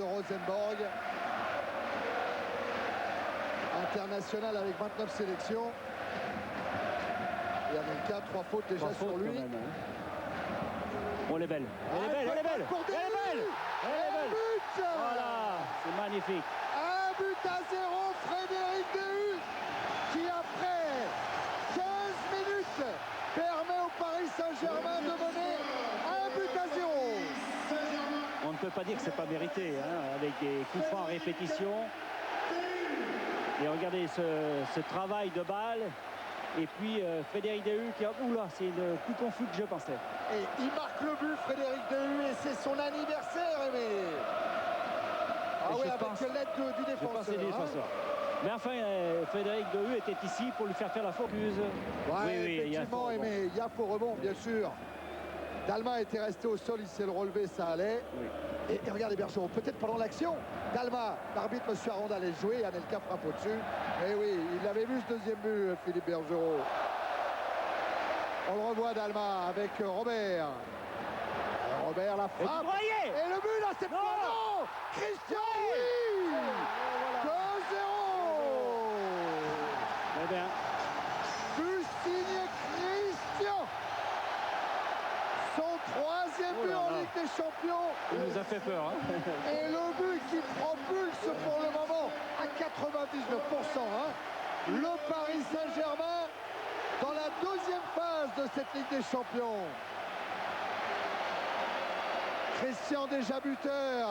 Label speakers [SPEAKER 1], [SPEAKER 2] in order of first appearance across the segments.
[SPEAKER 1] de Rosenborg. International avec 29 sélections. Et Anelka, 3 fautes déjà sur lui.
[SPEAKER 2] Même, hein. Oh, elle est belle. Elle est belle, elle est belle. Elle est belle. Elle est belle.
[SPEAKER 1] But.
[SPEAKER 2] Voilà, c'est magnifique.
[SPEAKER 1] 1-0, Frédéric Dehu, qui après 15 minutes permet au Paris Saint-Germain de mener 1-0.
[SPEAKER 2] On ne peut pas dire que c'est pas mérité, hein, avec des coups francs en répétition. Et regardez ce travail de balle. Et puis Frédéric Dehu qui a... Oula, c'est le plus confus que je pensais.
[SPEAKER 1] Et il marque le but, Frédéric Dehu, et c'est son anniversaire, Aimé. Ah oui, avec l'aide du défenseur.
[SPEAKER 2] Mais enfin, Frédéric Dehu était ici pour lui faire la focus.
[SPEAKER 1] Ouais, oui, effectivement, Aimé, il y a faux rebond, bien sûr. Dalma était resté au sol, il s'est le relevé, ça allait. Oui. Et regardez Bergeron, peut-être pendant l'action, Dalma, l'arbitre M. Aranda allait jouer, et Anelka frappe au-dessus. Et oui, il avait vu ce deuxième but, Philippe Bergeron. On le revoit Dalma avec Robert. Robert la frappe. Et le but là, c'est pas non. Christian, oui, 2-0.
[SPEAKER 2] Eh bien.
[SPEAKER 1] But signé Christian. Son troisième but en Ligue des Champions.
[SPEAKER 2] Il nous a fait peur. Hein.
[SPEAKER 1] Et le but qui propulse pour le moment à 99%. Hein. Le Paris Saint-Germain dans la deuxième phase de cette Ligue des Champions. Christian déjà buteur.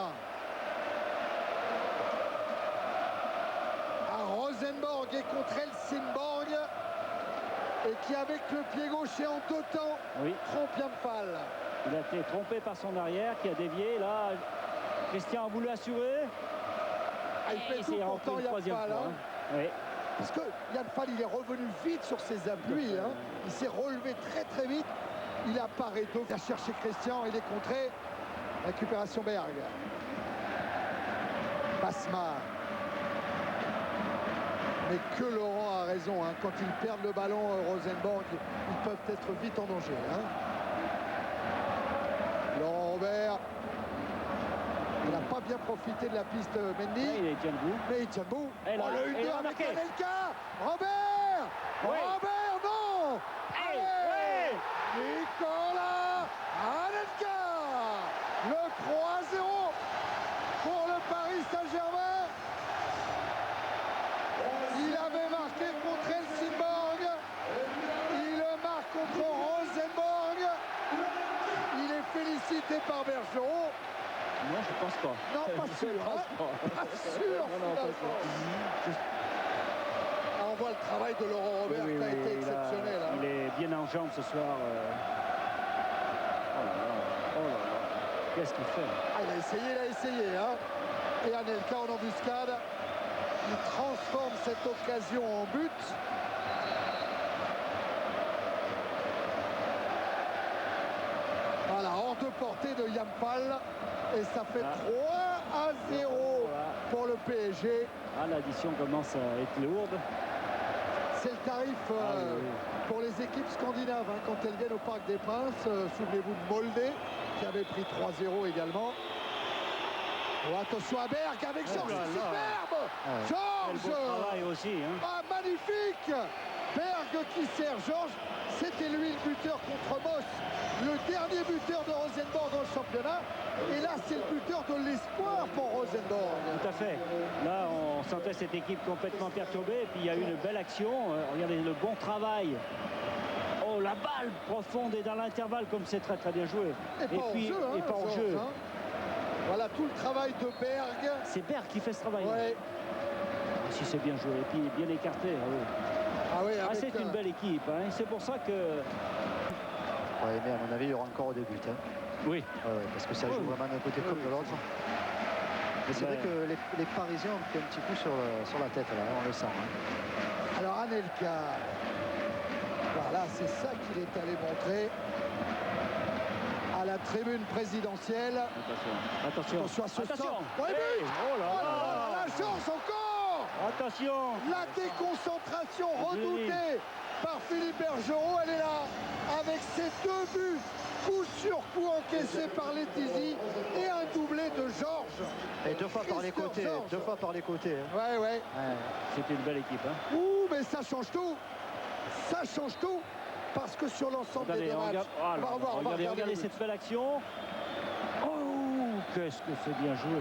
[SPEAKER 1] À Rosenborg et contre Helsingborg. Et qui avec le pied gauche et en 2 temps trompe Yampal.
[SPEAKER 2] Il a été trompé par son arrière qui a dévié. Là, Christian a voulu assurer.
[SPEAKER 1] Ah, il fait tout pourtant Yampal. Hein. Oui. Parce que Yampal, il est revenu vite sur ses appuis. Hein. Il s'est relevé très vite. Il a paré d'eau. Il a cherché Christian. Il est contré. Récupération Berg. Basma. Mais que Laurent a raison, hein. Quand ils perdent le ballon, Rosenborg, ils peuvent être vite en danger. Hein. Laurent Robert, il n'a pas bien profité de la piste Mendy.
[SPEAKER 2] Il tient debout.
[SPEAKER 1] Mais il tient debout.
[SPEAKER 2] Oh,
[SPEAKER 1] le 1-2 avec Anelka. Robert. Robert, non. Allez. Nicolas Anelka. Le 3-0 pour le Paris Saint-Germain. Il avait marqué contre Helsingborg. Il le marque contre Rosenborg. Il est félicité par Bergeron.
[SPEAKER 2] Non, je pense pas.
[SPEAKER 1] Non, pas sûr. Pas sûr. On voit le travail de Laurent Robert qui a été exceptionnel.
[SPEAKER 2] Il est bien en jambes ce soir. Oh là là. Qu'est-ce qu'il fait?
[SPEAKER 1] Ah, il a essayé. Hein. Et Anelka en embuscade. Il transforme cette occasion en but. Voilà, hors de portée de Yampal. Et ça fait 3-0 pour le PSG.
[SPEAKER 2] Ah, l'addition commence à être lourde.
[SPEAKER 1] C'est le tarif pour les équipes scandinaves. Hein, quand elles viennent au Parc des Princes. Souvenez-vous de Molde, qui avait pris 3-0 également. Oh, attention à Berg avec Georges, superbe. Georges
[SPEAKER 2] travail aussi, hein.
[SPEAKER 1] Ah, magnifique. Berg qui sert Georges. C'était lui le buteur contre Moss, le dernier buteur de Rosenborg dans le championnat. Et là, c'est le buteur de l'espoir pour Rosenborg.
[SPEAKER 2] Tout à fait. Là, on sentait cette équipe complètement perturbée. Et puis, il y a eu une belle action. Regardez le bon travail. Oh, la balle profonde et dans l'intervalle, comme c'est très bien joué.
[SPEAKER 1] Et pas en jeu. Hein. Voilà tout le travail de Berg.
[SPEAKER 2] C'est Berg qui fait ce travail.
[SPEAKER 1] Ouais.
[SPEAKER 2] Si c'est bien joué, et puis bien écarté. C'est une belle équipe. Hein. C'est pour ça que...
[SPEAKER 3] Ouais, mais à mon avis, il y aura encore des buts. Hein.
[SPEAKER 2] Oui.
[SPEAKER 3] Parce que ça joue vraiment d'un côté comme de l'autre. Mais c'est vrai que les Parisiens ont pris un petit coup sur la tête, là, on le sent. Hein.
[SPEAKER 1] Alors Anelka, voilà, c'est ça qu'il est allé montrer à la tribune présidentielle.
[SPEAKER 2] Attention
[SPEAKER 1] à ce sort.
[SPEAKER 2] Ouais,
[SPEAKER 1] but.
[SPEAKER 2] Oh là là.
[SPEAKER 1] La chance encore.
[SPEAKER 2] Attention.
[SPEAKER 1] La déconcentration redoutée par Philippe Bergerot. Elle est là, avec ses 2 buts, coup sur coup encaissés par Letizy et un doublé de Georges.
[SPEAKER 3] Et 2 fois par les côtés, 2 fois par les côtés.
[SPEAKER 1] Ouais, ouais.
[SPEAKER 2] C'était une belle équipe. Hein.
[SPEAKER 1] Ouh, mais ça change tout. Ça change tout. Parce que sur l'ensemble des 2 matchs, on va revoir.
[SPEAKER 2] Regardez cette belle action. Oh, qu'est-ce que c'est bien joué.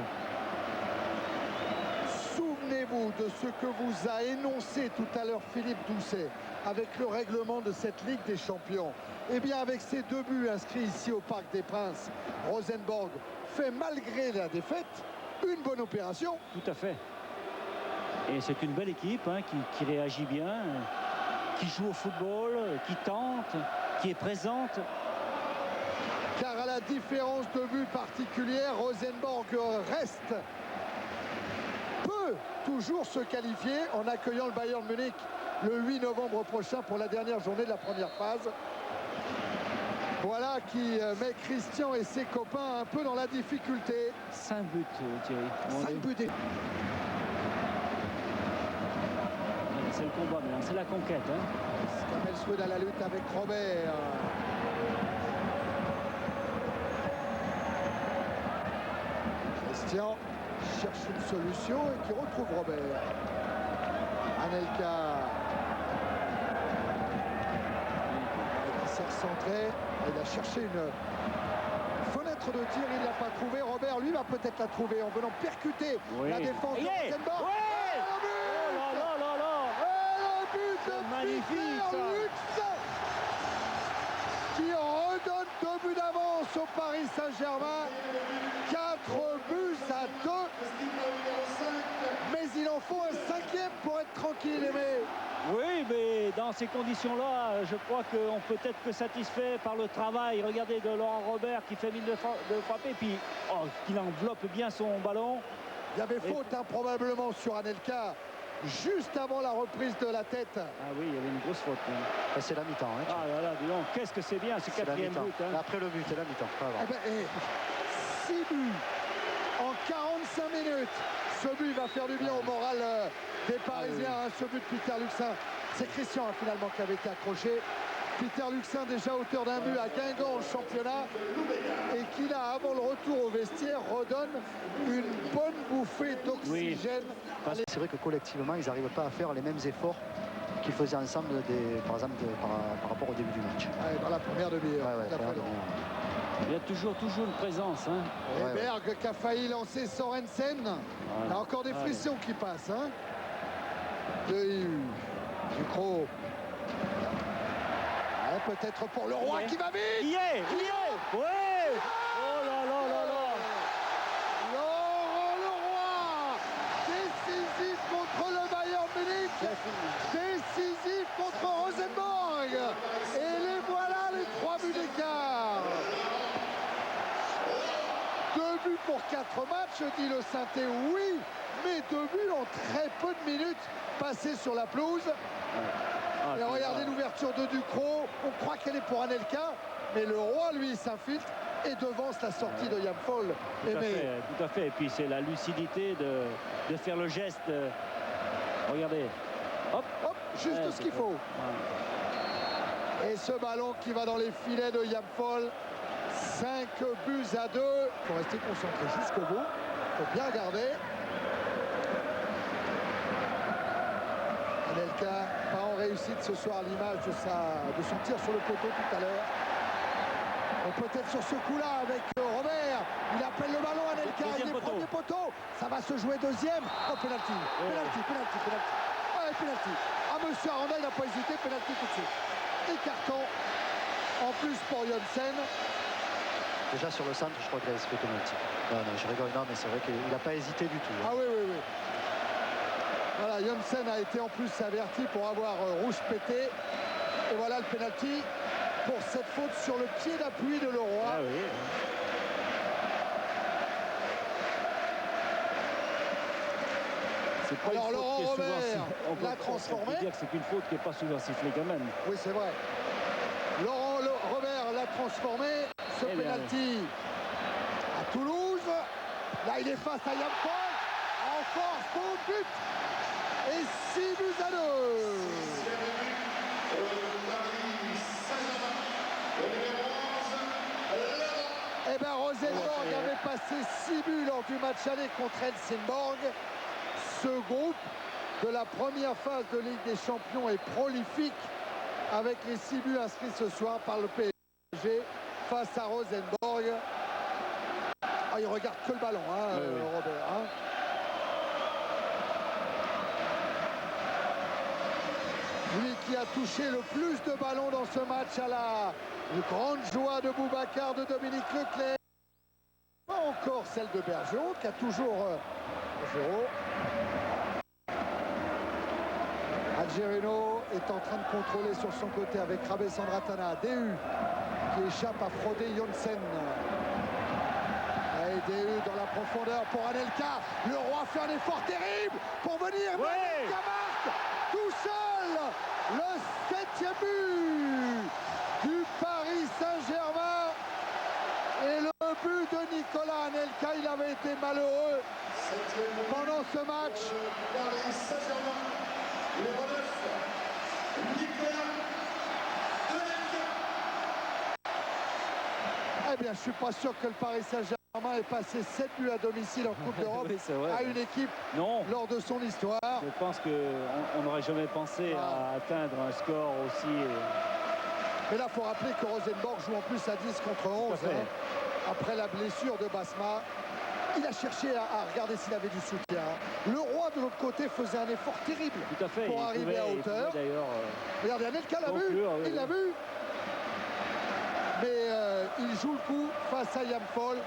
[SPEAKER 1] Souvenez-vous de ce que vous a énoncé tout à l'heure Philippe Doucet avec le règlement de cette Ligue des Champions. Eh bien, avec ces 2 buts inscrits ici au Parc des Princes, Rosenborg fait, malgré la défaite, une bonne opération.
[SPEAKER 2] Tout à fait. Et c'est une belle équipe hein, qui réagit bien, qui joue au football, qui tente, qui est présente.
[SPEAKER 1] Car à la différence de but particulière, Rosenborg peut toujours se qualifier en accueillant le Bayern Munich le 8 novembre prochain pour la dernière journée de la première phase. Voilà qui met Christian et ses copains un peu dans la difficulté.
[SPEAKER 2] 5 buts, Thierry.
[SPEAKER 1] 5 buts.
[SPEAKER 2] C'est le combat maintenant, c'est la conquête. Hein.
[SPEAKER 1] Kamel Swed à la lutte avec Robert. Christian cherche une solution et qui retrouve Robert. Anelka qui s'est recentré. Il a cherché une fenêtre de tir, il ne l'a pas trouvé. Robert, lui, va peut-être la trouver en venant percuter la défense de Rosenborg.
[SPEAKER 2] Magnifique ça.
[SPEAKER 1] Qui redonne 2 buts d'avance au Paris Saint-Germain. 4 buts à 2. Mais il en faut un 5e pour être tranquille, Aimé.
[SPEAKER 2] Oui, mais dans ces conditions-là, je crois qu'on peut être que satisfait par le travail. Regardez de Laurent Robert qui fait mine de frapper, puis qu'il enveloppe bien son ballon.
[SPEAKER 1] Il y avait faute probablement sur Anelka. Juste avant la reprise de la tête.
[SPEAKER 2] Ah oui, il y avait une grosse faute. Hein.
[SPEAKER 3] C'est la mi-temps. Hein,
[SPEAKER 2] ah là là, dis donc, qu'est-ce que c'est bien ce 4e but. Hein.
[SPEAKER 3] Après le but, c'est la mi-temps.
[SPEAKER 1] 6 buts en 45 minutes. Ce but va faire du bien au moral des Parisiens. Ce but de Peter Luxin. C'est Christian finalement qui avait été accroché. Peter Luxin déjà auteur d'un but à Guingamp au championnat et qui là avant le retour au vestiaire redonne une bonne bouffée d'oxygène.
[SPEAKER 3] Oui. C'est vrai que collectivement ils n'arrivent pas à faire les mêmes efforts qu'ils faisaient ensemble par exemple par rapport au début du match.
[SPEAKER 1] Dans la première demi-heure.
[SPEAKER 2] Il y a toujours une présence. Hein.
[SPEAKER 1] Et Berg qui a failli lancer Sorensen. Il y a encore des frissons qui passent. Hein. Ducrot. Peut-être pour le Roi qui va vite.
[SPEAKER 2] Il y est. Ouais. Oh là là là là.
[SPEAKER 1] Laurent Leroy, décisif contre le Bayern Munich, décisif contre Rosenborg. Et les voilà les 3 buts d'écart. 2 buts pour 4 matchs, dit le Sainté, oui, mais 2 buts en très peu de minutes passées sur la pelouse. Et regardez l'ouverture de Ducrot, on croit qu'elle est pour Anelka, mais le Roi, lui, s'infiltre et devance la sortie de Yampol.
[SPEAKER 2] Tout à fait, et puis c'est la lucidité de faire le geste. Regardez, hop,
[SPEAKER 1] juste ce qu'il faut. Et ce ballon qui va dans les filets de Yampol. 5 buts à 2. Il faut rester concentré jusqu'au bout, il faut bien regarder. Anelka, pas en réussite ce soir à l'image de son tir sur le poteau tout à l'heure. Peut-être sur ce coup-là avec Robert. Il appelle le ballon Anelka. Il est premier poteau. Ça va se jouer deuxième. Penalty. Penalty. Monsieur Aranda, il n'a pas hésité. Penalty tout de suite. Et carton. En plus pour Janssen.
[SPEAKER 3] Déjà sur le centre, je crois qu'il a fait penalty. Non, je rigole. Non, mais c'est vrai qu'il n'a pas hésité du tout.
[SPEAKER 1] Ah oui. Voilà, Janssen a été en plus averti pour avoir rouge pété. Et voilà le penalty pour cette faute sur le pied d'appui de Leroy.
[SPEAKER 2] Ah oui.
[SPEAKER 1] Alors Laurent Robert l'a transformé.
[SPEAKER 2] On peut dire que c'est une faute qui n'est pas souvent sifflée quand même.
[SPEAKER 1] Oui, c'est vrai. Laurent Robert l'a transformé. Ce penalty à Toulouse. Là, il est face à Yampol. En force, au but. Et 6 buts à 2. Eh bien, Rosenborg avait passé 6 buts lors du match aller contre Helsingborg. Ce groupe de la première phase de Ligue des Champions est prolifique avec les 6 buts inscrits ce soir par le PSG face à Rosenborg. Ah, il regarde que le ballon, hein,
[SPEAKER 2] oui.
[SPEAKER 1] Robert. Hein. Lui qui a touché le plus de ballons dans ce match à la grande joie de Boubacar, de Dominique Leclerc. Pas encore celle de Bergeron qui a toujours... Bergeron. Algerino est en train de contrôler sur son côté avec Rabé Sandratana. DU qui échappe à Frode Jonsen. Et DU dans la profondeur pour Anelka. Le roi fait un effort terrible pour venir.
[SPEAKER 2] Ouais.
[SPEAKER 1] Anelka marque tout seul le 7e but du Paris Saint-Germain. Et le but de Nicolas Anelka, il avait été malheureux pendant ce match.
[SPEAKER 4] Paris Saint-Germain, numéro 9, Nicolas Anelka.
[SPEAKER 1] Eh bien, je suis pas sûr que le Paris Saint-Germain ait passé 7 buts à domicile en Coupe d'Europe
[SPEAKER 2] Oui, c'est vrai.
[SPEAKER 1] à une équipe
[SPEAKER 2] Non.
[SPEAKER 1] lors de son histoire.
[SPEAKER 2] Je pense qu'on n'aurait jamais pensé à atteindre un score aussi.
[SPEAKER 1] Mais là, il faut rappeler que Rosenborg joue en plus à 10 contre 11.
[SPEAKER 2] Tout à fait.
[SPEAKER 1] Après la blessure de Basma, il a cherché à regarder s'il avait du soutien. Le roi de l'autre côté faisait un effort terrible
[SPEAKER 2] Tout à fait.
[SPEAKER 1] pour arriver à hauteur.
[SPEAKER 2] D'ailleurs,
[SPEAKER 1] Regardez, Anelka l'a vu,
[SPEAKER 2] conclure, oui,
[SPEAKER 1] il l'a vu. Mais il joue le coup face à Yamfol.